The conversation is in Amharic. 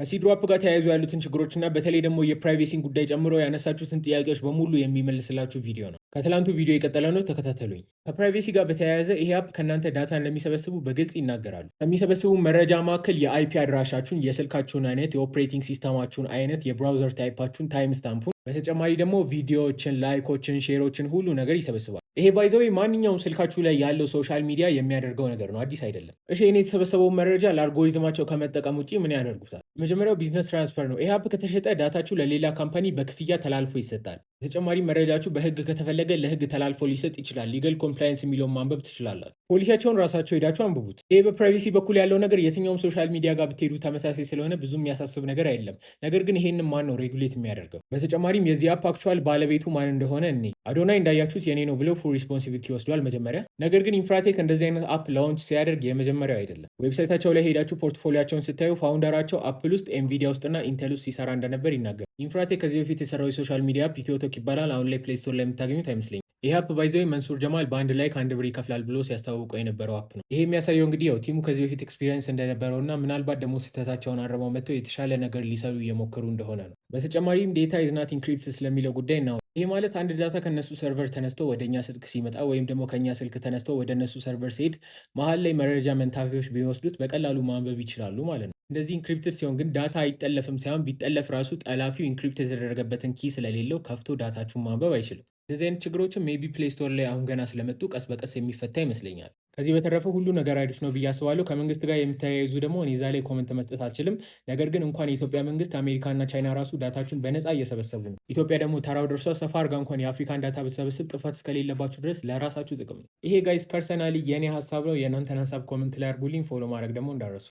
ከሲድሮ አፕ ጋር ተያይዞ ያሉትን ችግሮችና በተለይ ደግሞ የፕራይቬሲን ጉዳይ ጨምሮ ያነሳችሁትን ጥያቄዎች በሙሉ የሚመልስላችሁ ቪዲዮ ነው። ከትላንቱ ቪዲዮ የቀጠለ ነው፣ ተከታተሉኝ። ከፕራይቬሲ ጋር በተያያዘ ይሄ አፕ ከእናንተ ዳታ እንደሚሰበስቡ በግልጽ ይናገራሉ። ከሚሰበስቡ መረጃ መካከል የአይፒ አድራሻችሁን፣ የስልካችሁን አይነት፣ የኦፕሬቲንግ ሲስተማችሁን አይነት፣ የብራውዘር ታይፓችሁን፣ ታይም ስታምፑን፣ በተጨማሪ ደግሞ ቪዲዮዎችን፣ ላይኮችን፣ ሼሮችን ሁሉ ነገር ይሰበስባል። ይሄ ባይዘው ማንኛውም ስልካችሁ ላይ ያለው ሶሻል ሚዲያ የሚያደርገው ነገር ነው፣ አዲስ አይደለም። እሺ እኔ የተሰበሰበውን መረጃ ለአልጎሪዝማቸው ከመጠቀም ውጪ ምን ያደርጉታል? መጀመሪያው ቢዝነስ ትራንስፈር ነው። ይሄ አፕ ከተሸጠ ዳታችሁ ለሌላ ካምፓኒ በክፍያ ተላልፎ ይሰጣል። በተጨማሪ መረጃችሁ በህግ ከተፈለገ ለህግ ተላልፎ ሊሰጥ ይችላል። ሊገል ኮምፕላያንስ የሚለውን ማንበብ ትችላላችሁ። ፖሊሲያቸውን ራሳቸው ሄዳችሁ አንብቡት። ይሄ በፕራይቬሲ በኩል ያለው ነገር የትኛውም ሶሻል ሚዲያ ጋር ብትሄዱ ተመሳሳይ ስለሆነ ብዙ የሚያሳስብ ነገር አይደለም። ነገር ግን ይሄንን ማን ነው ሬጉሌት የሚያደርገው? በተጨማሪም የዚህ አፕ አክቹዋል ባለቤቱ ማን እንደሆነ እኔ አዶናይ እንዳያችሁት የኔ ነው ብለው ፉል ሪስፖንሲቢሊቲ ወስዷል መጀመሪያ። ነገር ግን ኢንፍራቴክ እንደዚህ አይነት አፕ ላውንች ሲያደርግ የመጀመሪያው አይደለም። ዌብሳይታቸው ላይ ሄዳችሁ ፖርትፎሊያቸውን ስታዩ ፋውንደራቸው አፕል ውስጥ፣ ኤንቪዲያ ውስጥና ኢንቴል ውስጥ ሲሰራ እንደነበር ይናገራል። ኢንፍራቴክ ከዚህ በፊት የሰራው የሶሻል ሚዲያ አፕ ኢትዮቶክ ይባላል። አሁን ላይ ፕሌይ ስቶር ላይ የምታገኙት አይመስለኝም። ይህ አፕ ባይዘው መንሱር ጀማል በአንድ ላይ ከ1 ብር ይከፍላል ብሎ ሲያስታውቀው የነበረው አፕ ነው። ይሄ የሚያሳየው እንግዲህ ያው ቲሙ ከዚህ በፊት ኤክስፒሪየንስ እንደነበረው እና ምናልባት ደግሞ ስህተታቸውን አርመው መጥተው የተሻለ ነገር ሊሰሩ እየሞከሩ እንደሆነ ነው። በተጨማሪም ዴታ ኢዝ ናት ኢንክሪፕት ስለሚለው ጉዳይ ነው። ይሄ ማለት አንድ ዳታ ከነሱ ሰርቨር ተነስቶ ወደ እኛ ስልክ ሲመጣ ወይም ደግሞ ከኛ ስልክ ተነስቶ ወደ እነሱ ሰርቨር ሲሄድ መሀል ላይ መረጃ መንታፊዎች ቢወስዱት በቀላሉ ማንበብ ይችላሉ ማለት ነው። እንደዚህ ኢንክሪፕትድ ሲሆን ግን ዳታ አይጠለፍም ሳይሆን ቢጠለፍ ራሱ ጠላፊው ኢንክሪፕት የተደረገበትን ኪ ስለሌለው ከፍቶ ዳታችሁን ማንበብ አይችልም። እንደዚህ አይነት ችግሮችም ሜቢ ፕሌይ ስቶር ላይ አሁን ገና ስለመጡ ቀስ በቀስ የሚፈታ ይመስለኛል። ከዚህ በተረፈ ሁሉ ነገር አሪፍ ነው ብዬ አስባለሁ። ከመንግስት ጋር የምታያይዙ ደግሞ እኔ እዛ ላይ ኮመንት መስጠት አልችልም። ነገር ግን እንኳን የኢትዮጵያ መንግስት አሜሪካና ቻይና ራሱ ዳታችሁን በነፃ እየሰበሰቡ ነው። ኢትዮጵያ ደግሞ ተራው ደርሷ ሰፋ አድርጋ እንኳን የአፍሪካን ዳታ ብትሰበስብ ጥፋት እስከሌለባችሁ ድረስ ለራሳችሁ ጥቅም ነው። ይሄ ጋይስ ፐርሰናሊ የእኔ ሀሳብ ነው። የእናንተን ሀሳብ ኮመንት ላይ አድርጉልኝ። ፎሎ ማድረግ ደግሞ እንዳረሱ